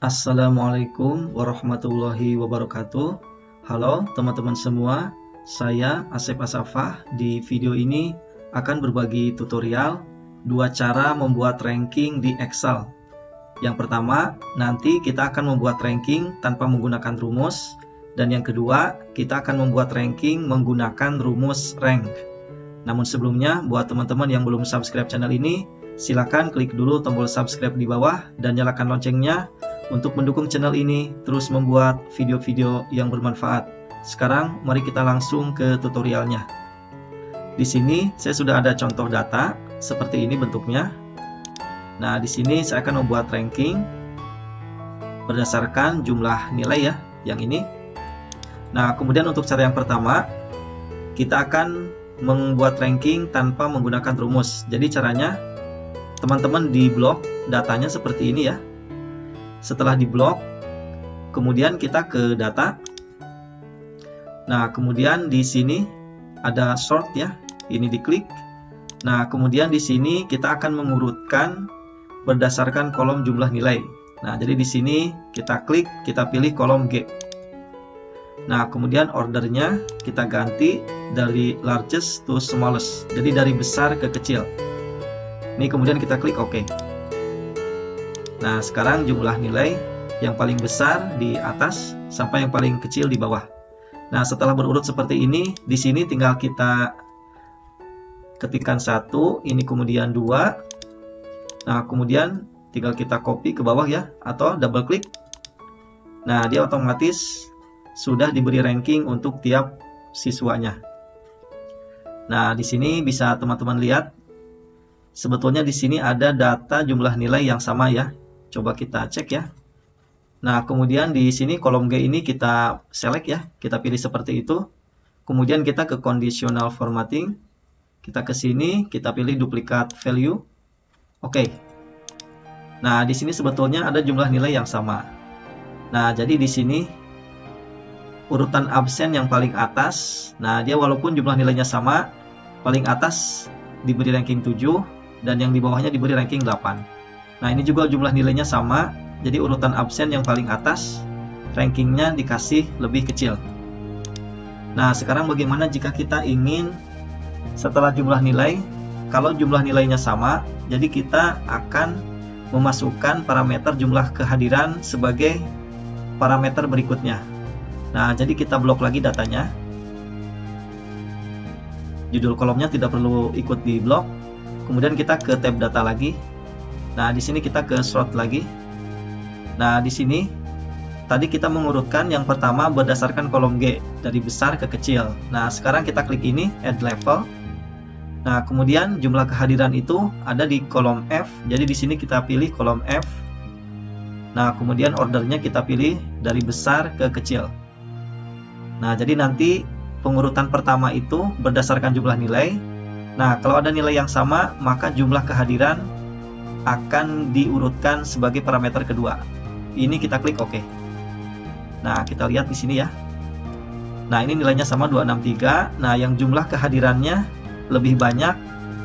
Assalamualaikum warahmatullahi wabarakatuh. Halo teman-teman semua, saya Asep Asafah. Di video ini akan berbagi tutorial 2 cara membuat ranking di Excel. Yang pertama, nanti kita akan membuat ranking tanpa menggunakan rumus. Dan yang kedua, kita akan membuat ranking menggunakan rumus rank. Namun sebelumnya, buat teman-teman yang belum subscribe channel ini, silakan klik dulu tombol subscribe di bawah dan nyalakan loncengnya untuk mendukung channel ini terus membuat video-video yang bermanfaat. Sekarang mari kita langsung ke tutorialnya. Di sini saya sudah ada contoh data seperti ini bentuknya. Nah, di sini saya akan membuat ranking berdasarkan jumlah nilai ya, yang ini. Nah, kemudian untuk cara yang pertama, kita akan membuat ranking tanpa menggunakan rumus. Jadi caranya teman-teman di blok datanya seperti ini ya. Setelah di blok, kemudian kita ke data. Nah, kemudian di sini ada sort ya. Ini diklik. Nah, kemudian di sini kita akan mengurutkan berdasarkan kolom jumlah nilai. Nah, jadi di sini kita klik, kita pilih kolom G. Nah, kemudian ordernya kita ganti dari largest to smallest. Jadi dari besar ke kecil. Ini kemudian kita klik OK. Nah, sekarang jumlah nilai yang paling besar di atas sampai yang paling kecil di bawah. Nah, setelah berurut seperti ini, di sini tinggal kita ketikkan 1, ini kemudian 2. Nah, kemudian tinggal kita copy ke bawah ya, atau double klik. Nah, dia otomatis sudah diberi ranking untuk tiap siswanya. Nah, di sini bisa teman-teman lihat, sebetulnya di sini ada data jumlah nilai yang sama ya. Coba kita cek ya. Nah, kemudian di sini kolom G ini kita select ya. Kita pilih seperti itu. Kemudian kita ke conditional formatting. Kita ke sini, kita pilih duplicate value. Oke. Nah, di sini sebetulnya ada jumlah nilai yang sama. Nah, jadi di sini urutan absen yang paling atas. Nah, dia walaupun jumlah nilainya sama, paling atas diberi ranking 7 dan yang di bawahnya diberi ranking 8. Nah, ini juga jumlah nilainya sama, jadi urutan absen yang paling atas, rankingnya dikasih lebih kecil. Nah, sekarang bagaimana jika kita ingin setelah jumlah nilai, kalau jumlah nilainya sama, jadi kita akan memasukkan parameter jumlah kehadiran sebagai parameter berikutnya. Nah, jadi kita blok lagi datanya. Judul kolomnya tidak perlu ikut di blok. Kemudian kita ke tab data lagi. Nah, di sini kita ke sort lagi. Nah, di sini tadi kita mengurutkan yang pertama berdasarkan kolom G dari besar ke kecil. Nah, sekarang kita klik ini add level. Nah, kemudian jumlah kehadiran itu ada di kolom F. Jadi di sini kita pilih kolom F. Nah, kemudian ordernya kita pilih dari besar ke kecil. Nah, jadi nanti pengurutan pertama itu berdasarkan jumlah nilai. Nah, kalau ada nilai yang sama, maka jumlah kehadiran akan diurutkan sebagai parameter kedua. Ini kita klik OK. Nah, kita lihat di sini ya. Nah, ini nilainya sama 263. Nah, yang jumlah kehadirannya lebih banyak,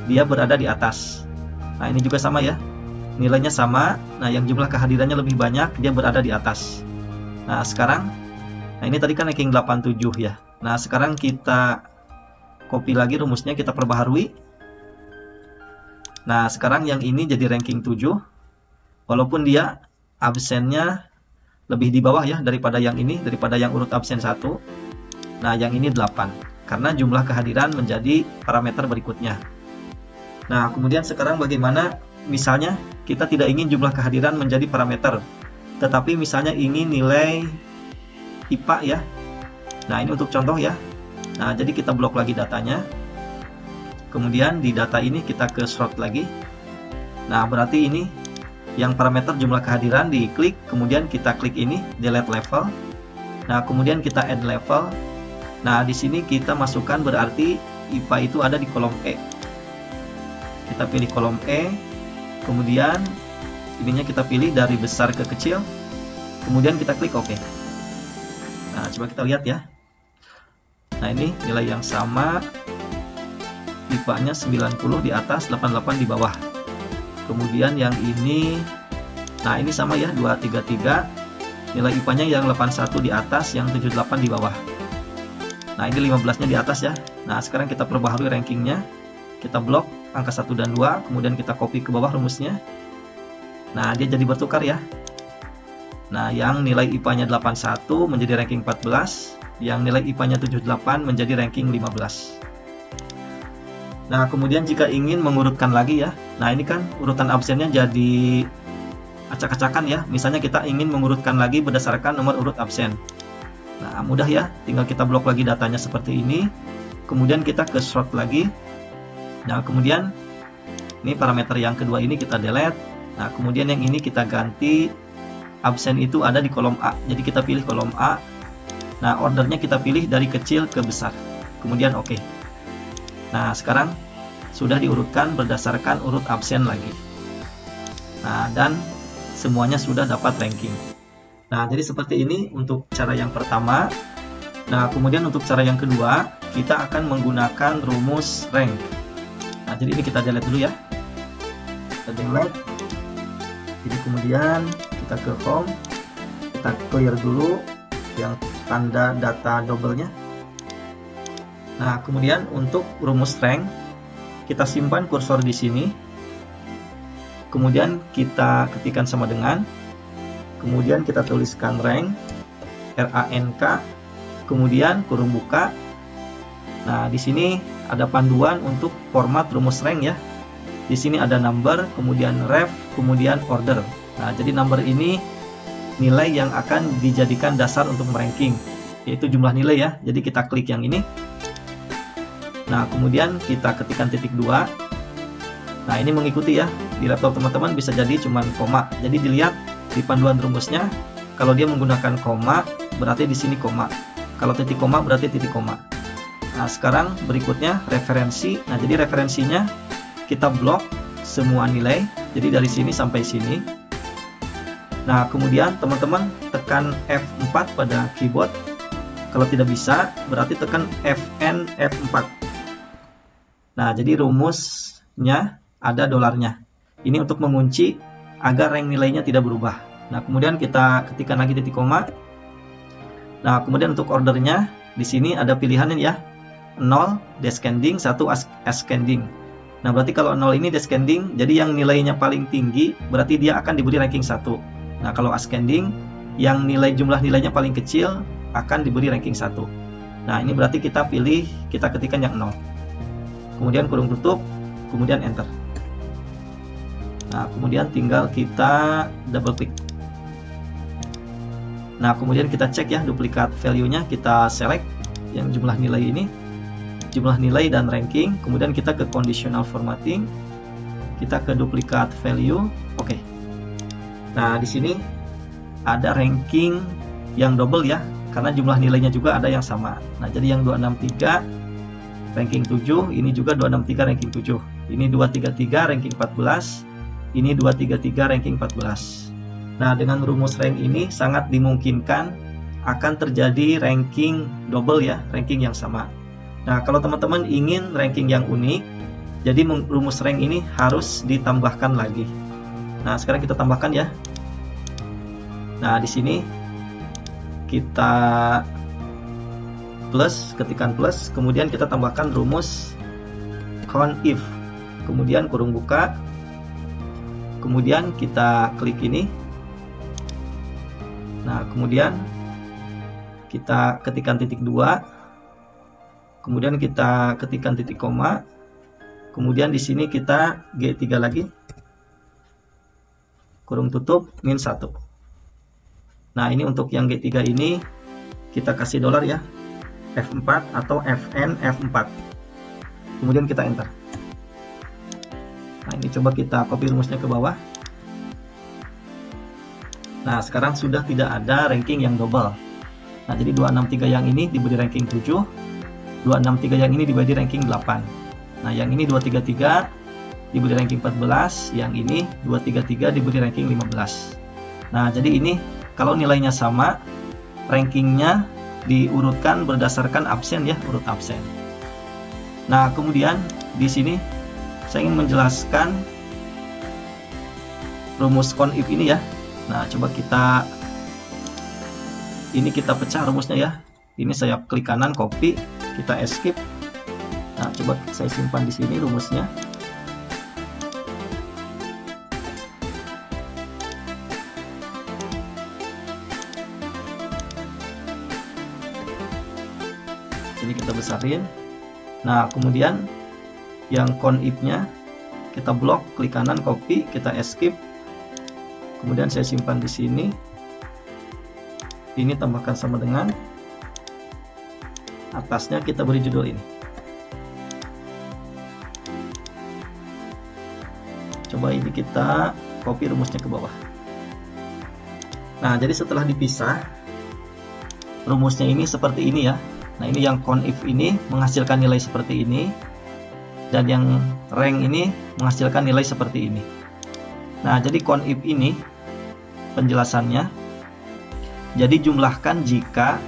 dia berada di atas. Nah, ini juga sama ya. Nilainya sama. Nah, yang jumlah kehadirannya lebih banyak, dia berada di atas. Nah, sekarang, nah ini tadi kan ranking 87 ya. Nah, sekarang kita copy lagi rumusnya, kita perbaharui. Nah, sekarang yang ini jadi ranking 7. Walaupun dia absennya lebih di bawah ya daripada yang ini, daripada yang urut absen 1. Nah, yang ini 8. Karena jumlah kehadiran menjadi parameter berikutnya. Nah, kemudian sekarang bagaimana misalnya kita tidak ingin jumlah kehadiran menjadi parameter, tetapi misalnya ingin nilai IPA ya. Nah, ini untuk contoh ya. Nah, jadi kita blok lagi datanya. Kemudian di data ini kita ke sort lagi. Nah, berarti ini yang parameter jumlah kehadiran diklik, kemudian kita klik ini delete level. Nah, kemudian kita add level. Nah, di sini kita masukkan berarti IPA itu ada di kolom E. Kita pilih kolom E. Kemudian ininya kita pilih dari besar ke kecil. Kemudian kita klik OK. Nah, coba kita lihat ya. Nah, ini nilai yang sama. IPA-nya 90 di atas, 88 di bawah. Kemudian yang ini Nah, ini sama ya, 233. Nilai IPA-nya yang 81 di atas, yang 78 di bawah. Nah, ini 15-nya di atas ya. Nah, sekarang kita perbaharui rankingnya. Kita blok angka 1 dan 2, kemudian kita copy ke bawah rumusnya. Nah, dia jadi bertukar ya. Nah, yang nilai IPA-nya 81 menjadi ranking 14, yang nilai IPA-nya 78 menjadi ranking 15. Nah, kemudian jika ingin mengurutkan lagi ya. Nah, ini kan urutan absennya jadi acak-acakan ya. Misalnya kita ingin mengurutkan lagi berdasarkan nomor urut absen. Nah, mudah ya. Tinggal kita blok lagi datanya seperti ini. Kemudian kita ke sort lagi. Nah, kemudian ini parameter yang kedua ini kita delete. Nah, kemudian yang ini kita ganti absen itu ada di kolom A. Jadi kita pilih kolom A. Nah, ordernya kita pilih dari kecil ke besar. Kemudian oke. Nah, sekarang sudah diurutkan berdasarkan urut absen lagi. Nah, dan semuanya sudah dapat ranking. Nah, jadi seperti ini untuk cara yang pertama. Nah, kemudian untuk cara yang kedua, kita akan menggunakan rumus rank. Nah, jadi ini kita delete dulu ya. Kita delete. Jadi kemudian kita ke home. Kita clear dulu yang tanda data double-nya. Nah, kemudian untuk rumus rank, kita simpan kursor di sini. Kemudian kita ketikkan sama dengan, kemudian kita tuliskan rank, RANK, kemudian kurung buka. Nah, di sini ada panduan untuk format rumus rank ya. Di sini ada number, kemudian ref, kemudian order. Nah, jadi number ini nilai yang akan dijadikan dasar untuk meranking, yaitu jumlah nilai ya. Jadi kita klik yang ini. Nah, kemudian kita ketikkan titik 2. Nah, ini mengikuti ya. Di laptop teman-teman bisa jadi cuman koma. Jadi dilihat di panduan rumusnya, kalau dia menggunakan koma, berarti di sini koma. Kalau titik koma, berarti titik koma. Nah, sekarang berikutnya referensi. Nah, jadi referensinya kita blok semua nilai. Jadi dari sini sampai sini. Nah, kemudian teman-teman tekan F4 pada keyboard. Kalau tidak bisa, berarti tekan Fn F4. Nah, jadi rumusnya ada dolarnya. Ini untuk mengunci agar rank nilainya tidak berubah. Nah, kemudian kita ketikkan lagi titik koma. Nah, kemudian untuk ordernya, di sini ada pilihannya ya. 0 descending, 1 ascending. Nah, berarti kalau 0 ini descending, jadi yang nilainya paling tinggi, berarti dia akan diberi ranking 1. Nah, kalau ascending, yang jumlah nilainya paling kecil, akan diberi ranking 1. Nah, ini berarti kita pilih, kita ketikkan yang 0. Kemudian kurung tutup, kemudian enter. Nah, kemudian tinggal kita double klik. Nah, kemudian kita cek ya duplikat value-nya, kita select yang jumlah nilai ini, jumlah nilai dan ranking, kemudian kita ke conditional formatting, kita ke duplikat value, oke. Nah, di sini ada ranking yang double ya, karena jumlah nilainya juga ada yang sama. Nah, jadi yang 263 ranking 7, ini juga 263 ranking 7. Ini 233 ranking 14, ini 233 ranking 14. Nah, dengan rumus rank ini sangat dimungkinkan akan terjadi ranking double ya, ranking yang sama. Nah, kalau teman-teman ingin ranking yang unik, jadi rumus rank ini harus ditambahkan lagi. Nah, sekarang kita tambahkan ya. Nah, di sini kita plus, ketikkan plus, kemudian kita tambahkan rumus count if, kemudian kurung buka, kemudian kita klik ini. Nah, kemudian kita ketikkan titik 2, kemudian kita ketikkan titik koma, kemudian di sini kita G3 lagi, kurung tutup, min 1. Nah, ini untuk yang G3 ini kita kasih dolar ya, F4 atau Fn F4. Kemudian kita enter. Nah, ini coba kita copy rumusnya ke bawah. Nah, sekarang sudah tidak ada ranking yang double. Nah, jadi 263 yang ini diberi ranking 7, 263 yang ini diberi ranking 8. Nah, yang ini 233 diberi ranking 14, yang ini 233 diberi ranking 15. Nah, jadi ini kalau nilainya sama, rankingnya diurutkan berdasarkan absen ya, urut absen. Nah, kemudian di sini saya ingin menjelaskan rumus count if ini ya. Nah, coba kita pecah rumusnya ya. Ini saya klik kanan, copy, kita escape. Nah, coba saya simpan di sini rumusnya. Ini kita besarin. Nah, kemudian yang conif-nya kita blok, klik kanan, copy, kita escape. Kemudian saya simpan di sini. Ini tambahkan sama dengan atasnya, kita beri judul ini. Coba ini kita copy rumusnya ke bawah. Nah, jadi setelah dipisah, rumusnya ini seperti ini ya. Nah, ini yang conif ini menghasilkan nilai seperti ini, dan yang rank ini menghasilkan nilai seperti ini. Nah, jadi conif ini penjelasannya, jadi jumlahkan jika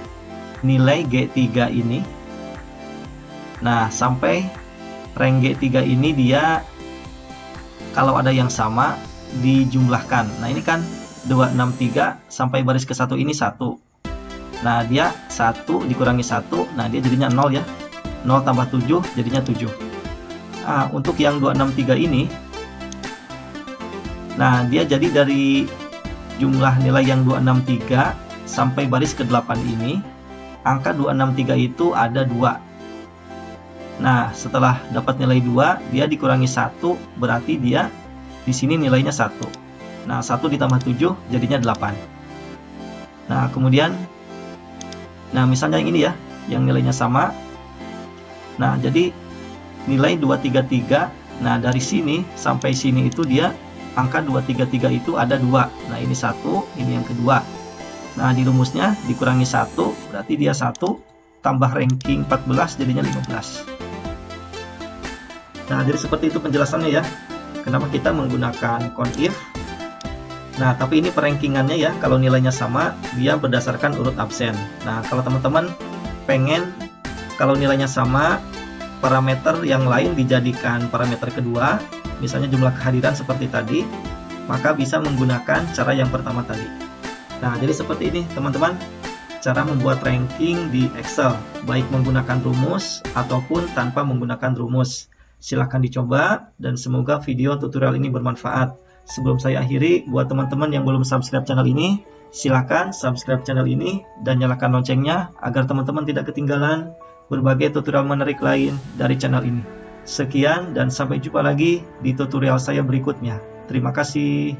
nilai G3 ini, nah sampai rank G3 ini dia kalau ada yang sama dijumlahkan. Nah, ini kan 263 sampai baris ke 1 ini 1. Nah, dia 1 dikurangi 1, nah dia jadinya 0 ya. 0 tambah 7 jadinya 7. Nah, untuk yang 263 ini, nah dia jadi dari jumlah nilai yang 263 sampai baris ke-8 ini, angka 263 itu ada 2. Nah, setelah dapat nilai 2, dia dikurangi 1, berarti dia di sini nilainya 1. Nah, 1 ditambah 7 jadinya 8. Nah, kemudian misalnya yang ini ya, yang nilainya sama. Nah, jadi nilai 233, nah dari sini sampai sini itu dia angka 233 itu ada 2. Nah, ini 1, ini yang kedua. Nah, di rumusnya dikurangi 1, berarti dia 1 tambah ranking 14 jadinya 15. Nah, jadi seperti itu penjelasannya ya. Kenapa kita menggunakan conif. Nah, tapi ini perankingannya ya. Kalau nilainya sama, dia berdasarkan urut absen. Nah, kalau teman-teman pengen kalau nilainya sama, parameter yang lain dijadikan parameter kedua, misalnya jumlah kehadiran seperti tadi, maka bisa menggunakan cara yang pertama tadi. Nah, jadi seperti ini teman-teman, cara membuat ranking di Excel, baik menggunakan rumus ataupun tanpa menggunakan rumus. Silahkan dicoba, dan semoga video tutorial ini bermanfaat. Sebelum saya akhiri, buat teman-teman yang belum subscribe channel ini, silahkan subscribe channel ini dan nyalakan loncengnya agar teman-teman tidak ketinggalan berbagai tutorial menarik lain dari channel ini. Sekian dan sampai jumpa lagi di tutorial saya berikutnya. Terima kasih.